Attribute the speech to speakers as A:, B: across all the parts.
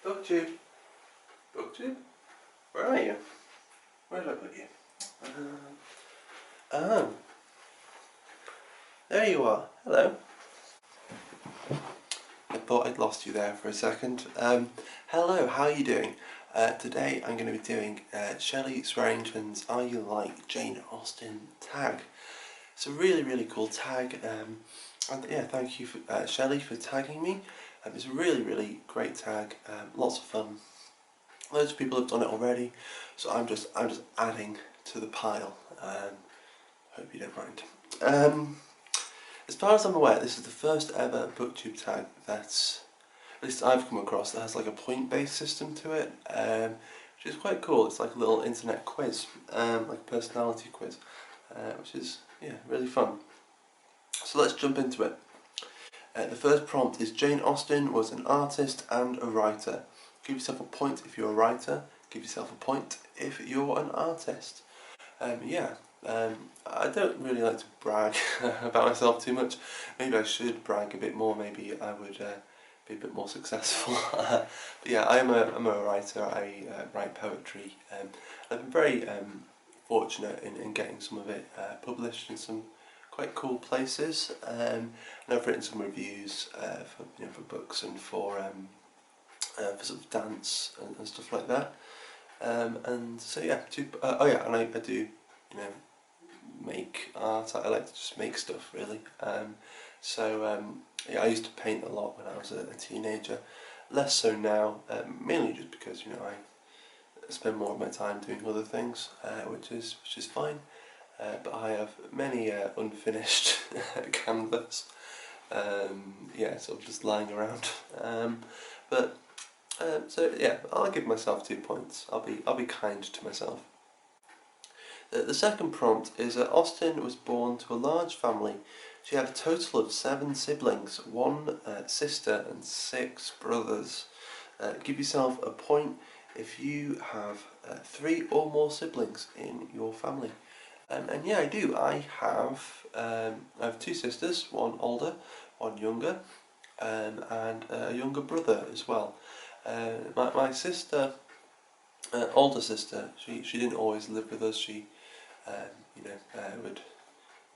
A: Booktube. Booktube? Where are you? Where did I put you? Oh. There you are. Hello. I thought I'd lost you there for a second. Hello, how are you doing? Today I'm going to be doing Shelly Swearingen's Are You Like Jane Austen tag. It's a really cool tag, and yeah, thank you for Shelly for tagging me. It's a really great tag, lots of fun. Loads of people have done it already, so I'm just adding to the pile. Hope you don't mind. As far as I'm aware, this is the first ever booktube tag that's, at least I've come across, that has like a point-based system to it, which is quite cool. It's like a little internet quiz, like a personality quiz, which is, yeah, really fun. So let's jump into it. The first prompt is: Jane Austen was an artist and a writer. Give yourself a point if you're a writer, give yourself a point if you're an artist. I don't really like to brag about myself too much. Maybe I should brag a bit more, maybe I would be a bit more successful. But yeah, I'm a writer. I write poetry. I've been very fortunate in getting some of it published in some quite cool places. And I've written some reviews for books and for sort of dance and stuff like that. And so yeah, and I do, make art. I like to just make stuff really. Yeah, I used to paint a lot when I was a teenager. Less so now, mainly just because I spend more of my time doing other things, which is fine. But I have many unfinished canvas. Sort of just lying around. So yeah, I'll give myself 2 points. I'll be kind to myself. The second prompt is that Austen was born to a large family. She had a total of 7 siblings, 1 sister and 6 brothers. Give yourself a point if you have 3 or more siblings in your family. And yeah, I do. I have 2 sisters, 1 older, 1 younger, and a younger brother as well. My sister, older sister, she didn't always live with us. She would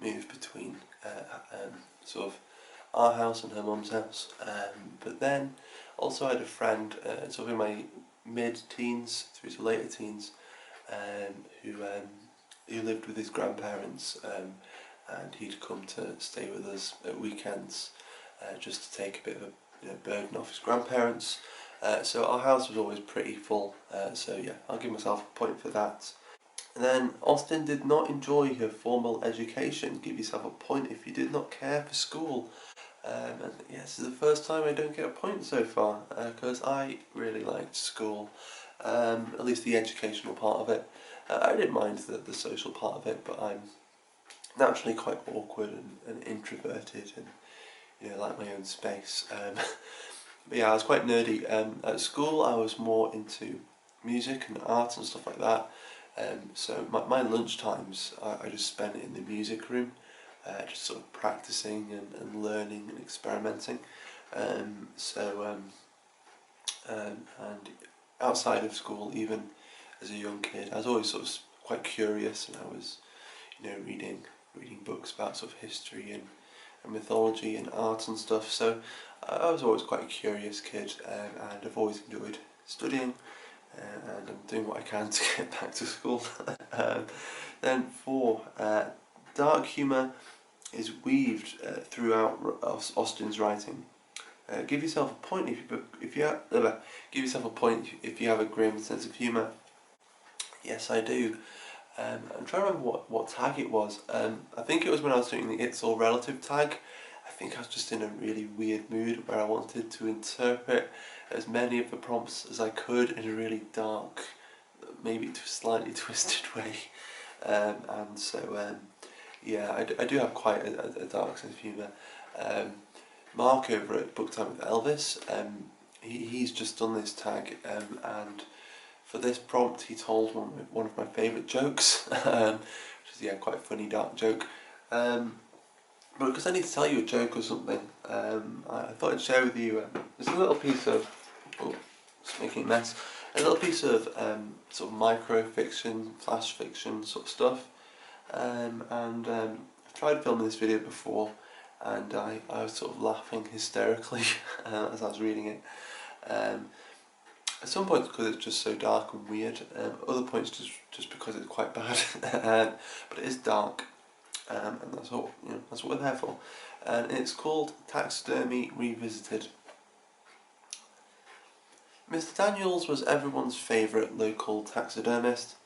A: move between sort of our house and her mum's house. But then also I had a friend sort of in my mid-teens through to later teens who lived with his grandparents, and he'd come to stay with us at weekends just to take a bit of a burden off his grandparents. So our house was always pretty full, so yeah, I'll give myself a point for that. And then Austen did not enjoy her formal education. Give yourself a point if you did not care for school. And yeah, this is the first time I don't get a point so far, because I really liked school, at least the educational part of it. I didn't mind the social part of it, but I'm naturally quite awkward and introverted and like my own space. But yeah, I was quite nerdy. At school I was more into music and art and stuff like that. So my lunch times I just spent in the music room, just sort of practicing and learning and experimenting. And outside of school, even as a young kid, I was always sort of quite curious, and I was reading books about sort of history and mythology and art and stuff. So I was always quite a curious kid, and I've always enjoyed studying. And I'm doing what I can to get back to school. Then 4, dark humour is weaved throughout Austen's writing. Give yourself a point if you have a grim sense of humour. Yes, I do. I'm trying to remember what tag it was. I think it was when I was doing the It's All Relative tag. I think I was just in a really weird mood where I wanted to interpret as many of the prompts as I could in a really dark, maybe slightly twisted way. Yeah, I do have quite a dark sense of humour. Mark over at Book Time with Elvis, he's just done this tag, and for this prompt he told one of my favourite jokes, which is quite a funny dark joke. But because I need to tell you a joke or something, I thought I'd share with you. There's a little piece of making a mess. A little piece of sort of micro fiction, flash fiction sort of stuff. I've tried filming this video before, and I was sort of laughing hysterically as I was reading it. At some points because it's just so dark and weird, other points just because it's quite bad. But it is dark, and that's what that's what we're there for. And it's called Taxidermy Revisited. Mr. Daniels was everyone's favourite local taxidermist.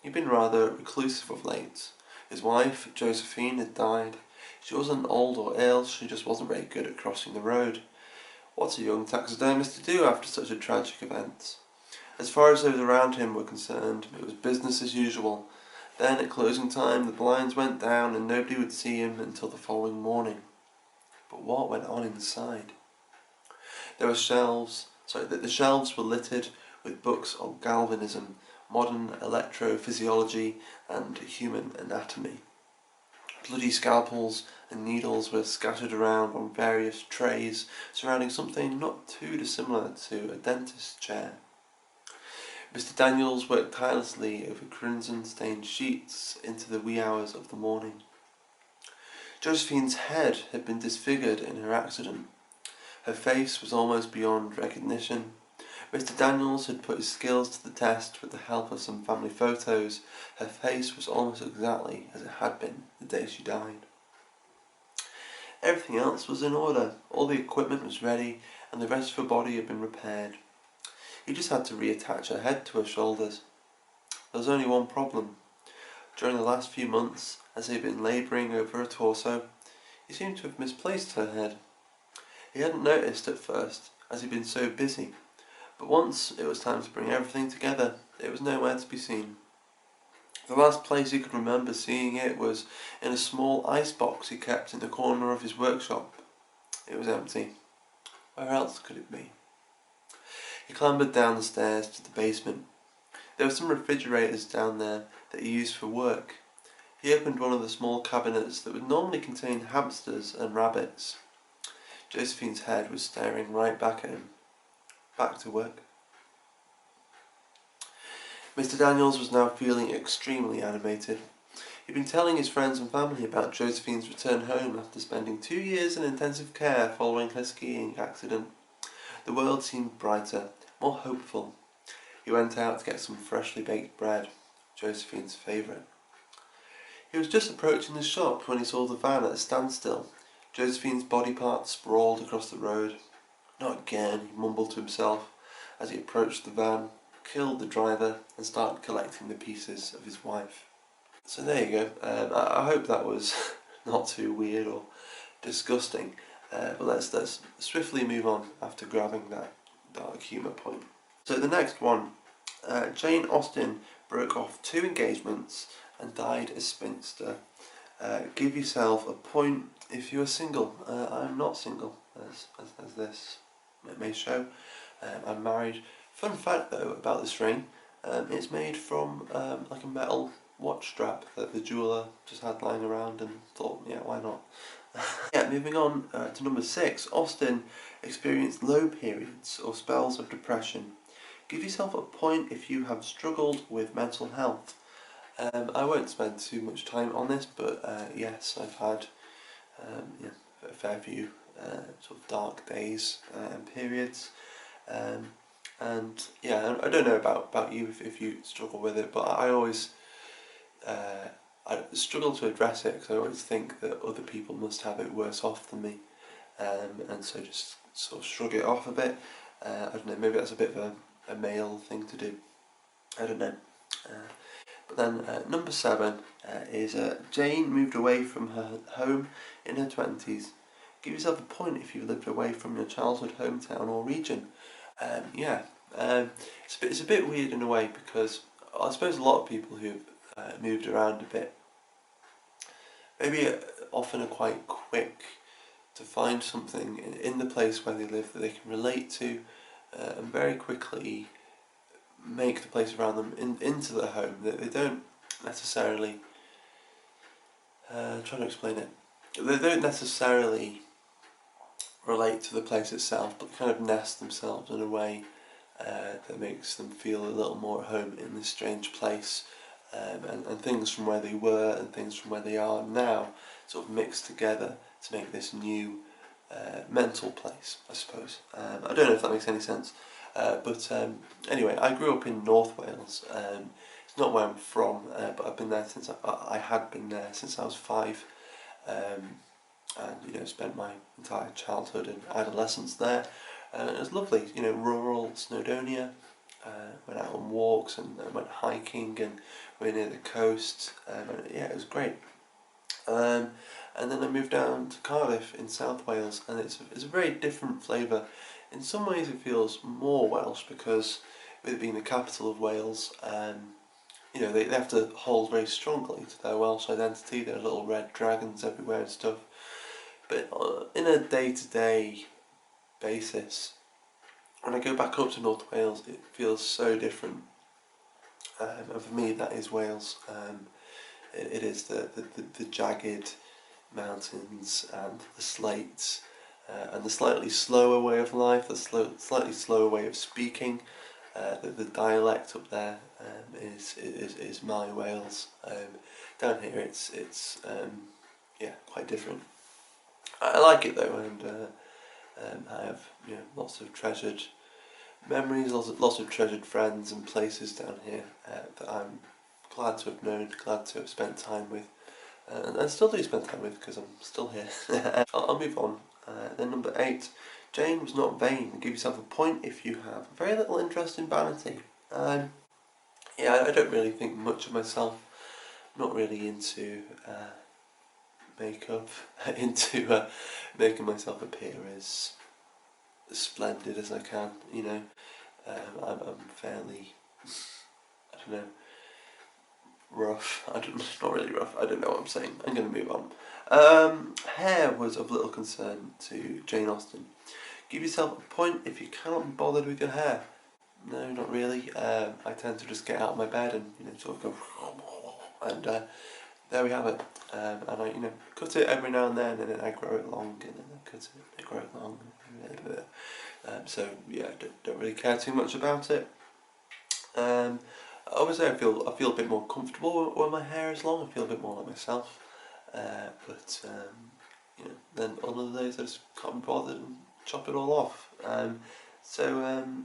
A: He'd been rather reclusive of late. His wife, Josephine, had died. She wasn't old or ill, she just wasn't very good at crossing the road. What's a young taxidermist to do after such a tragic event? As far as those around him were concerned, it was business as usual. Then, at closing time, the blinds went down and nobody would see him until the following morning. But what went on inside? There were the shelves were littered with books on galvanism, modern electrophysiology, and human anatomy. Bloody scalpels and needles were scattered around on various trays surrounding something not too dissimilar to a dentist's chair. Mr. Daniels worked tirelessly over crimson-stained sheets into the wee hours of the morning. Josephine's head had been disfigured in her accident. Her face was almost beyond recognition. Mr. Daniels had put his skills to the test with the help of some family photos. Her face was almost exactly as it had been the day she died. Everything else was in order. All the equipment was ready, and the rest of her body had been repaired. He just had to reattach her head to her shoulders. There was only one problem. During the last few months, as he had been labouring over her torso, he seemed to have misplaced her head. He hadn't noticed at first, as he'd been so busy. But once it was time to bring everything together, it was nowhere to be seen. The last place he could remember seeing it was in a small ice box he kept in the corner of his workshop. It was empty. Where else could it be? He clambered down the stairs to the basement. There were some refrigerators down there that he used for work. He opened one of the small cabinets that would normally contain hamsters and rabbits. Josephine's head was staring right back at him. Back to work. Mr. Daniels was now feeling extremely animated. He'd been telling his friends and family about Josephine's return home after spending 2 years in intensive care following her skiing accident. The world seemed brighter, more hopeful. He went out to get some freshly baked bread, Josephine's favourite. He was just approaching the shop when he saw the van at a standstill. Josephine's body parts sprawled across the road. Not again, he mumbled to himself as he approached the van, killed the driver, and started collecting the pieces of his wife. So there you go. I hope that was not too weird or disgusting. But let's swiftly move on after grabbing that dark humour point. So the next one, Jane Austen broke off 2 engagements and died a spinster. Give yourself a point if you are single. I'm not single, as this may show. I'm married. Fun fact though about this ring, it's made from like a metal watch strap that the jeweller just had lying around and thought, yeah, why not? Yeah, moving on to number 6, Austen experienced low periods or spells of depression. Give yourself a point if you have struggled with mental health. I won't spend too much time on this, but yes, I've had a fair few sort of dark days and periods. And yeah, I don't know about you if you struggle with it, but I always I struggle to address it because I always think that other people must have it worse off than me, and so just sort of shrug it off a bit. I don't know, maybe that's a bit of a male thing to do. I don't know. But then number 7 is Jane moved away from her home in her 20s. Give yourself a point if you lived away from your childhood hometown or region. Yeah, it's a bit weird in a way because I suppose a lot of people who've moved around a bit maybe often are quite quick to find something in the place where they live that they can relate to, and very quickly make the place around them into their home. They don't necessarily trying to explain it. They don't necessarily relate to the place itself, but kind of nest themselves in a way that makes them feel a little more at home in this strange place, and things from where they were and things from where they are now sort of mixed together to make this new mental place, I suppose. I don't know if that makes any sense, but anyway, I grew up in North Wales. It's not where I'm from, but I've been there since I had been there since I was 5, and you know, spent my entire childhood and adolescence there. And it was lovely, you know, rural Snowdonia. Went out on walks and went hiking, and we were near the coast. And yeah, it was great. And then I moved down to Cardiff in South Wales, and it's a very different flavour. In some ways it feels more Welsh because, with it being the capital of Wales, you know, they have to hold very strongly to their Welsh identity. There are little red dragons everywhere and stuff. But in a day-to-day basis, when I go back up to North Wales, it feels so different. And for me, that is Wales. It is the jagged mountains and the slates, and the slightly slower way of life, the slightly slower way of speaking. The dialect up there is my Wales. Down here, it's yeah, quite different. I like it though, and I have, you know, lots of treasured memories, lots of treasured friends and places down here that I'm glad to have known, glad to have spent time with, and I still do spend time with because I'm still here. I'll move on. Then number 8, Jane was not vain. Give yourself a point if you have very little interest in vanity. Yeah, I don't really think much of myself. I'm not really into makeup, into making myself appear as splendid as I can, you know. I'm fairly, I don't know, rough. Not really rough. I don't know what I'm saying. I'm going to move on. Hair was of little concern to Jane Austen. Give yourself a point if you cannot be bothered with your hair. No, not really. I tend to just get out of my bed and, you know, sort of go, and there we have it. And I, you know, cut it every now and then I grow it long, and then I cut it, I grow it long. So yeah, don't really care too much about it. Obviously, I feel a bit more comfortable when my hair is long. I feel a bit more like myself. But you know, then on other days I just can't be bothered and chop it all off.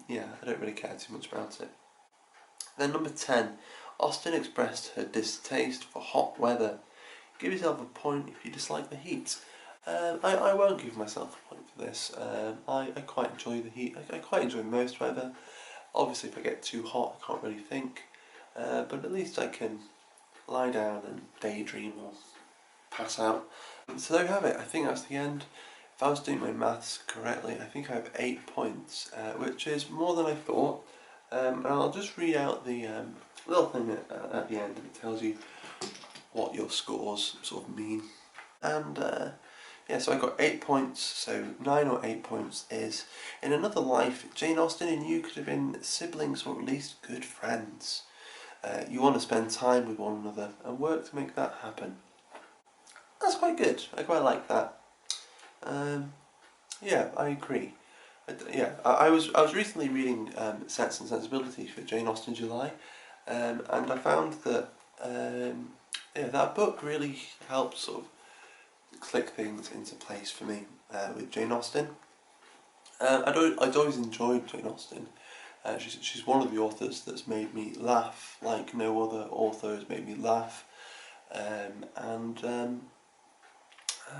A: Yeah, I don't really care too much about it. Then number 10, Austen expressed her distaste for hot weather. Give yourself a point if you dislike the heat. I won't give myself a point for this. I quite enjoy the heat. I quite enjoy most weather. Obviously, if I get too hot, I can't really think. But at least I can lie down and daydream or pass out. So there we have it. I think that's the end. If I was doing my maths correctly, I think I have 8 points, which is more than I thought. And I'll just read out the little thing at the end that tells you what your scores sort of mean. And yeah, so I got 8 points, so 9 or 8 points is, in another life, Jane Austen and you could have been siblings or at least good friends. You want to spend time with one another and work to make that happen. That's quite good. I quite like that. Yeah, I agree. I was recently reading Sense and Sensibility for Jane Austen July, and I found that yeah, that book really helped sort of click things into place for me with Jane Austen. I'd always enjoyed Jane Austen. She's one of the authors that's made me laugh like no other author has made me laugh.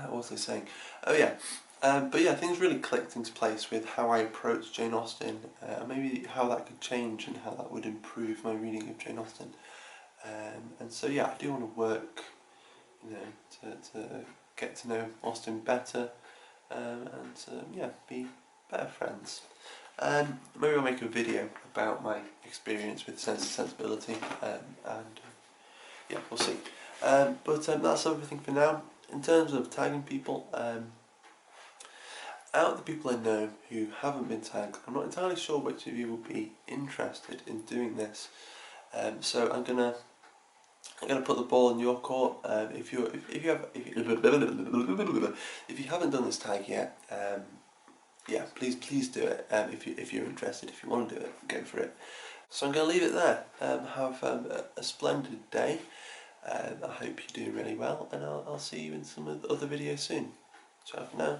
A: What was I saying? Oh yeah. But yeah, things really clicked into place with how I approached Jane Austen, maybe how that could change and how that would improve my reading of Jane Austen. And so yeah, I do want to work, you know, to get to know Austen better, and yeah, be better friends. Maybe I'll make a video about my experience with Sense and Sensibility, and yeah, we'll see. But that's everything for now. In terms of tagging people, out of the people I know who haven't been tagged, I'm not entirely sure which of you will be interested in doing this. So I'm gonna put the ball in your court. If you haven't done this tag yet, yeah, please do it. If you're interested, if you want to do it, go for it. So I'm going to leave it there. Have a splendid day. I hope you're doing really well, and I'll see you in some of the other videos soon. Ciao for now.